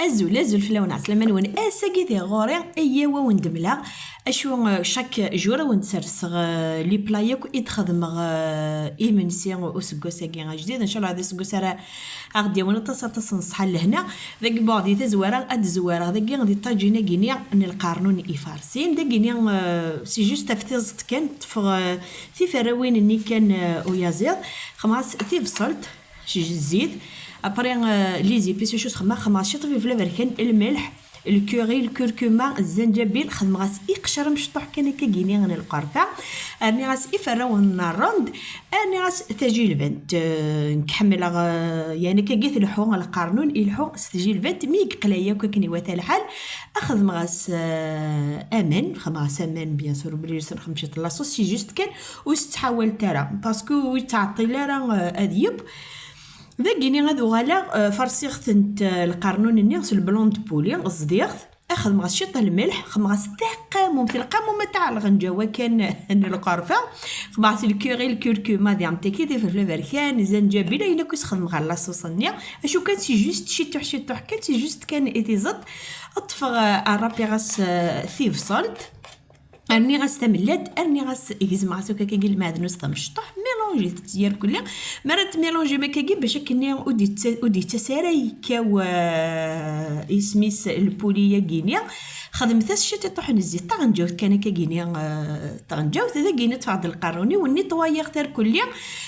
ازول فلاون عسلامة ون اساكي دي غوري ايوا وندملا اشو شاك جوره ونسرسغ لي بلايك يتخدمغ ايمنسي وسكوساكي جديد ان شاء الله هذا سكوس راه غادي ونتصل تصنصح لهنا ذاك بعضي تزواره اد زواره ذاك غادي طاجينا كينيا ان القارنون يفارسين ذاك كينيا سي جوست افتزت كان تفغ في فراوين اني كان ويازير خماس تيفصلت شي زيت ابري لي زيبيس شو خما شي طفي فلافر كان الملح الكوري الكركما الزنجبيل خدم غاس يقشر مشطوح كان كيني غن القرفه اني غاس يفراو الناروند اني غاس تاجي البنت نكحمل يعني كيت الحو القرنون الحو تجي البنت مي قلايه كني واتا الحال اخذ مغاس امان خماس امان بيان سور بلي نخمشي لاصوص سي جوست كان وستحاول ترى باسكو تعطي لا راه اذيب ذاكيني غادو غالا فرسيغت القرنون النيغس البلوند بولي غصديغت اخذ مغا شيط الملح خمغاس تاقامو مثل القامو تاع الغنجاوه كان القرفه خمغاس الكوري الكركما ديال تاكي دي فلفل كان زنجبيل الا كنت خدم غا لاصوص النيا اشو كان سي جوست شيتوح كان سي جوست كان اتيزط اطفغ الرابي غاس ثيف سولت ارني غاس تملات ارني غاس يزم غاس كاكي المعدن وسط مشطوح ميلونجي تيار كلها مرات ميلونجي ما كاكي باش كني ودي تساري كاو اسميس البوليه كينيا خدمت الشيء تطيح الزيت طغنجاو كان كاكينيا طغنجاو ذا كيني تفعض القاروني وني طوايا اختار كليا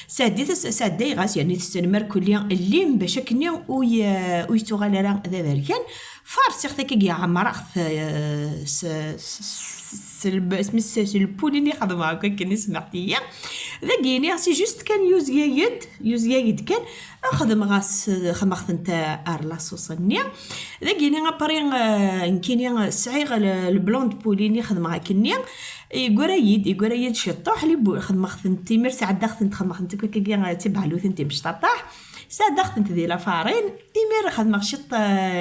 سادي غاس يعني تستمر كليا الليم باش كني ويتوغال راه ذا بركان فارس يختك يا عمر اسمي البوليني خدمه هكا كني سمعتيا ذاكيني سي جوست كان يوز كان خدم غاس خمخت نتا لاصوص النيا ذاكيني ابري نكيني صعيغ البلوند بوليني خدم غاكنيا يقرايد شطوح لي خدم خدمتي مرسي عاد خدمت خدمت كي تبعلو ثنتي باش تطاح سادخت انت دي لا فارين ايمير خدمه شط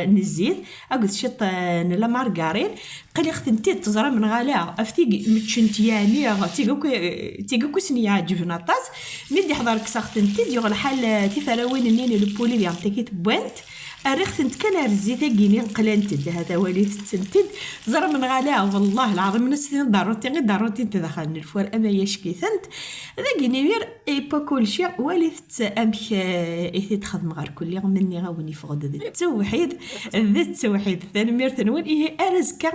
نزيد اقول شط لا مارغارين قلي خدمتي تزرع من غالا افتي متشنتياني تيغو سني عجبنا طاس ملي حضرك سختنتي ديال الحال تفراوين نين البولي ديال تكيت بوانت ريختنت كان رزيته كيني قلنت هذا وليت تنتد زرع من غالا والله العظيم الناس ضرورتي تدخلني الفور اما يشكيثنت ذا كينير اي با كل شيء وليت امك ايثي تخدم غير كل يوم مني غاوني فغد ذا التوحيد الثاني مير ثانوين ايه ارزكا